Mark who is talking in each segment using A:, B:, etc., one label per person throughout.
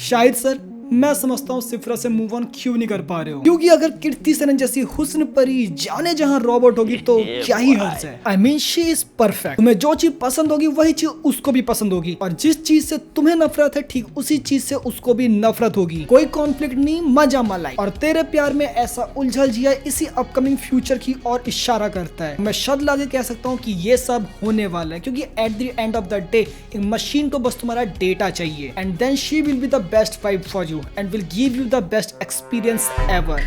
A: शायद सर मैं समझता हूँ सिफ्रा से मूव ऑन क्यों नहीं कर पा रहे हो, क्योंकि अगर कीर्ति सेनन जैसी हुस्न परी जाने जहाँ रॉबर्ट होगी तो क्या ही हर्ज है। I mean she is perfect. तुम्हें जो चीज पसंद होगी वही चीज उसको भी पसंद होगी, और जिस चीज से तुम्हें नफरत है ठीक उसी चीज से उसको भी नफरत होगी। कोई कॉन्फ्लिक्ट नहीं, मजा मलाई। और तेरे प्यार में ऐसा उलझल जिया इसी अपकमिंग फ्यूचर की ओर इशारा करता है। मैं शब्द लाके कह सकता हूँ कि ये सब होने वाला है, क्योंकि at the end of the day एक मशीन को बस तुम्हारा डेटा चाहिए, and then she will be the best wife for you and will give you the best experience ever।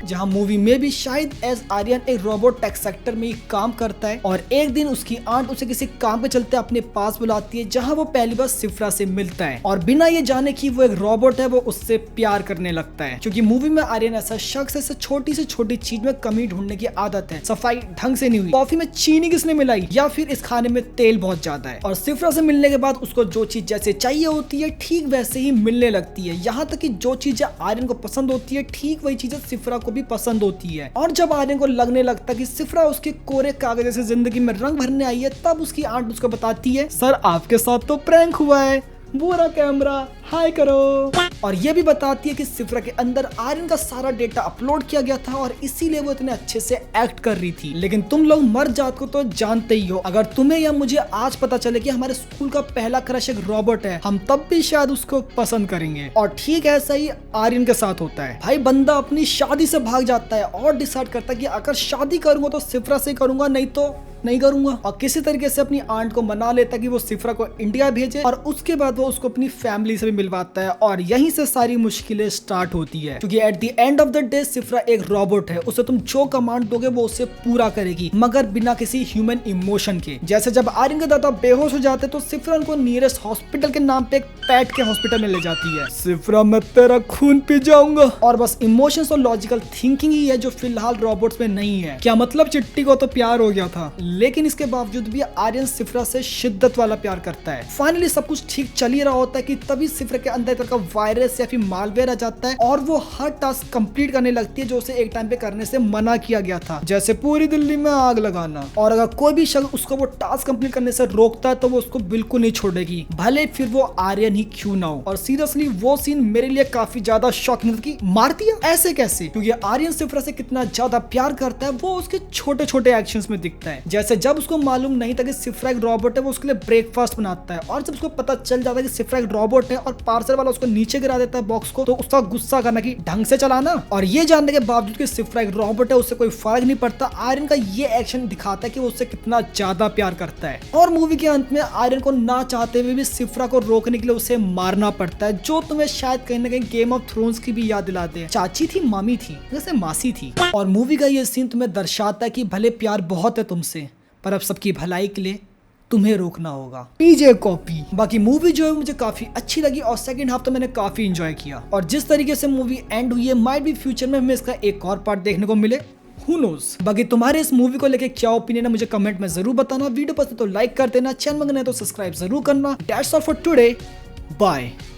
A: जहां मूवी में भी शायद एज आर्यन एक रोबोट टेक सेक्टर में काम करता है, और एक दिन उसकी आंट उसे किसी काम पे चलते अपने पास बुलाती है, जहां वो पहली बार सिफ्रा से मिलता है, और बिना ये जाने कि वो एक रोबोट है वो उससे प्यार करने लगता है। क्योंकि मूवी में आर्यन ऐसा शख्स है, छोटी से छोटी चीज में कमी ढूंढने की आदत है। सफाई ढंग से नहीं हुई, कॉफी में चीनी किसने मिलाई, या फिर इस खाने में तेल बहुत ज्यादा है। और सिफ्रा से मिलने के बाद उसको जो चीज जैसे चाहिए होती है ठीक वैसे ही मिलने लगती है। यहाँ तक कि जो चीजें आर्यन को पसंद होती है ठीक वही चीजें सिफ्रा को भी पसंद होती है। और जब आर्यन को लगने लगता है कि सिफ्रा उसके कोरे कागज जैसे जिंदगी में रंग भरने आई है, तब उसकी आंट उसको बताती है सर आपके साथ तो प्रैंक हुआ है, बुरा कैमरा हाय करो। और ये भी बताती है कि सिफ्रा के अंदर आर्यन का सारा डेटा अपलोड किया गया था, और इसीलिए वो इतने अच्छे से एक्ट कर रही थी। लेकिन तुम लोग मर्द जात को तो जानते ही हो, अगर तुम्हें या मुझे आज पता चले कि हमारे स्कूल का पहला क्रश एक रोबोट है, हम तब भी शायद उसको पसंद करेंगे। और ठीक ऐसा ही आर्यन के साथ होता है। भाई बंदा अपनी शादी से भाग जाता है और डिसाइड करता है कि अगर शादी करूंगा तो सिफ्रा से करूंगा, नहीं तो नहीं करूंगा। और किसी तरीके से अपनी आंट को मना लेता है कि वो सिफ्रा को इंडिया भेजे, और उसके बाद वो उसको अपनी फैमिली से भी मिलवाता है, और यहीं से सारी मुश्किलें स्टार्ट होती है। क्योंकि at the end of the day सिफ्रा एक रोबोट है, उसे तुम जो कमांड दोगे वो उसे पूरा करेगी, मगर बिना किसी ह्यूमन इमोशन के। जैसे जब आर्यन के दादा बेहोश हो जाते तो सिफ्रा उनको नियरेस्ट हॉस्पिटल के नाम पे एक पेट के हॉस्पिटल में ले जाती है। सिफ्रा मैं तेरा खून पी जाऊंगा। और बस इमोशंस और लॉजिकल थिंकिंग ही है जो फिलहाल रोबोट्स में नहीं है। क्या मतलब चिट्टी को तो प्यार हो गया था, लेकिन इसके बावजूद भी आर्यन सिफ्रा से शिद्दत वाला प्यार करता है। फाइनली सब कुछ ठीक चल ही रहा होता है कि तभी सिफ्रा के अंदर का वायरस या फिर मालवेयर आ जाता है, और वो हर टास्क कंप्लीट करने लगती है जो उसे एक टाइम पे करने से मना किया गया था, जैसे पूरी दिल्ली में आग लगाना। और अगर कोई भी शख्स उसको वो टास्क कंप्लीट करने से रोकता है तो वो उसको बिल्कुल नहीं छोड़ेगी, भले फिर वो आर्यन ही क्यों ना हो। और सीरियसली वो सीन मेरे लिए काफी ज्यादा शॉकिंग था कि मार दिया ऐसे कैसे, क्योंकि आर्यन सिफ्रा से कितना ज्यादा प्यार करता है वो उसके छोटे छोटे एक्शंस में दिखता है। जैसे जब उसको मालूम नहीं था कि सिफ्रा एक रोबोट है, वो उसके लिए ब्रेकफास्ट बनाता है, और जब उसको पता चल जाता है कि सिफ्रा एक रोबोट है और पार्सल वाला उसको नीचे गिरा देता है बॉक्स को, तो उसका गुस्सा करना कि ढंग से चलाना। और ये जानने के बावजूद कि सिफ्रा एक रोबोट है उससे कोई फर्क नहीं पड़ता, आर्यन का ये एक्शन दिखाता है कि वो उससे कितना ज्यादा प्यार करता है। और मूवी के अंत में आर्यन को ना चाहते हुए भी सिफ्रा को रोकने के लिए उसे मारना पड़ता है, जो तुम्हें शायद कहीं ना कहीं गेम ऑफ थ्रोन्स की भी याद दिलाते हैं। चाची थी, मामी थी, जैसे मासी थी। और मूवी का ये सीन तुम्हें दर्शाता है कि भले प्यार बहुत है तुमसे, पर अब सबकी भलाई के लिए तुम्हें रोकना होगा। पीजे कॉपी। बाकी मूवी जो है मुझे काफी अच्छी लगी, और सेकंड हाफ तो मैंने काफी एंजॉय किया। और जिस तरीके से मूवी एंड हुई है, माइट भी फ्यूचर में हमें इसका एक और पार्ट देखने को मिले, Who knows? बाकी तुम्हारे इस मूवी को लेके क्या ओपिनियन है मुझे कमेंट में जरूर बताना। वीडियो पसंद तो लाइक कर देना, चैनल में नए तो सब्सक्राइब जरूर करना। That's all for today. Bye.